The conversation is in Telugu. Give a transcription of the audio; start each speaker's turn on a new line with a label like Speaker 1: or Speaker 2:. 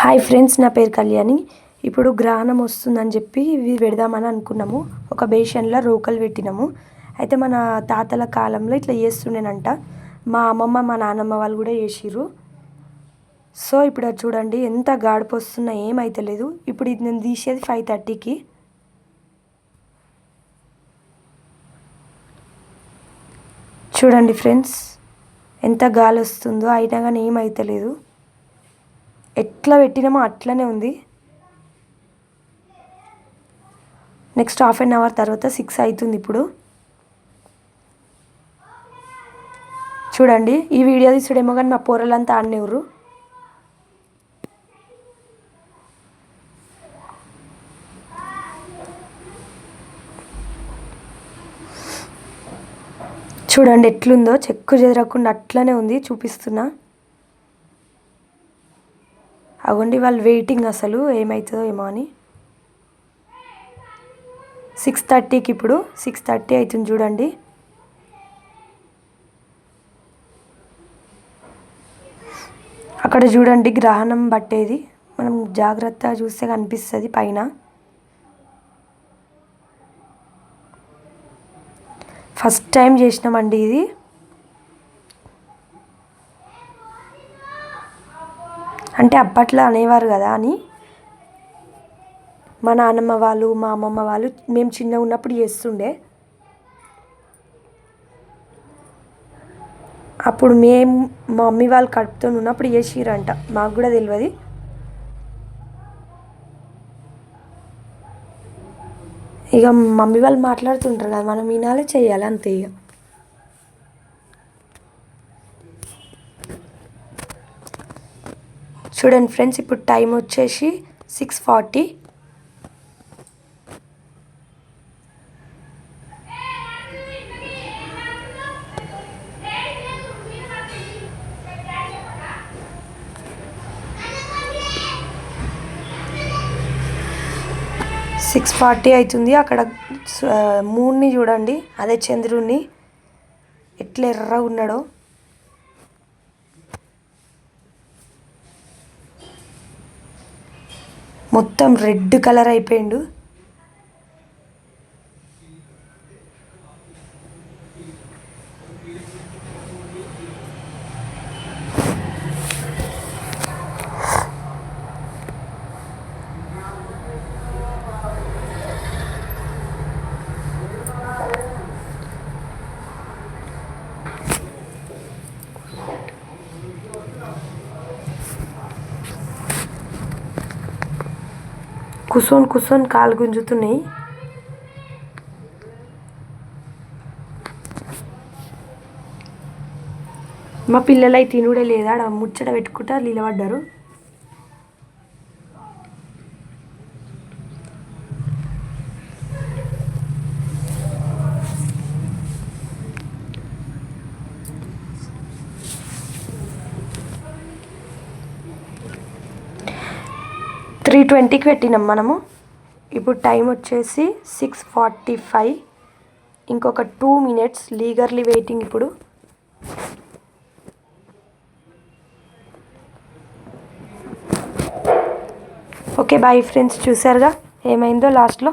Speaker 1: హాయ్ ఫ్రెండ్స్, నా పేరు కళ్యాణి. ఇప్పుడు గ్రహణం వస్తుందని చెప్పి ఇవి పెడదామని అనుకున్నాము. ఒక బేషన్లో రోకలు పెట్టినాము. అయితే మన తాతల కాలంలో ఇట్లా చేస్తుండేనంట. మా అమ్మమ్మ మా నాన్నమ్మ వాళ్ళు కూడా చేసిర్రు. సో ఇప్పుడు అది చూడండి ఎంత గాడిపు వస్తున్నా ఏమైతలేదు. ఇప్పుడు ఇది నేను తీసేది 5:30కి. చూడండి ఫ్రెండ్స్ ఎంత గాలి వస్తుందో, అయినా కానీ ఏమైతలేదు. ఎట్లా పెట్టినామో అట్లనే ఉంది. నెక్స్ట్ హాఫ్ అన్ అవర్ తర్వాత 6 అవుతుంది. ఇప్పుడు చూడండి, ఈ వీడియో తీసుడేమో కానీ మా పోరలంతా ఆడినెవరు. చూడండి ఎట్లుందో, చెక్కు చెదరకుండా అట్లనే ఉంది. చూపిస్తున్నా, అవ్వండి వాళ్ళు వెయిటింగ్ అసలు ఏమవుతుందో ఏమో అని. 6:30కి ఇప్పుడు 6:30 అవుతుంది. చూడండి అక్కడ చూడండి గ్రహణం పట్టేది. మనం జాగ్రత్తగా చూస్తే కనిపిస్తుంది పైన. ఫస్ట్ టైం చేసినామండి ఇది. అంటే అప్పట్లో అనేవారు కదా అని మా నాన్నమ్మ వాళ్ళు మా అమ్మమ్మ వాళ్ళు మేము చిన్నగా ఉన్నప్పుడు చేస్తుండే. అప్పుడు మేము మా మమ్మీ వాళ్ళు కడుపుతో ఉన్నప్పుడు చేసిరంట. మాకు కూడా తెలియదు. ఇక మమ్మీ వాళ్ళు మాట్లాడుతుంటారు కదా, మనం వినాలి, చేయాలి అంతే. ఇక చూడండి ఫ్రెండ్స్, ఇప్పుడు టైం వచ్చేసి 6:40. అవుతుంది. అక్కడ మూన్ని చూడండి, అదే చంద్రుడిని ఎట్లా ఎర్రగా ఉన్నాడో. మొత్తం రెడ్ కలర్ అయిపోయిండు. కూర్చొని కాలు గుంజుతున్నాయి. మా పిల్లలు అయితే తినుడే లేదా, ముచ్చట పెట్టుకుంటా నిలబడ్డారు. త్రీ 3:20కి పెట్టినాం మనము. ఇప్పుడు టైం వచ్చేసి 6:45. ఇంకొక 2 minutes లీగర్లీ వెయిటింగ్. ఇప్పుడు ఓకే బాయ్ ఫ్రెండ్స్, చూసారుగా ఏమైందో లాస్ట్లో.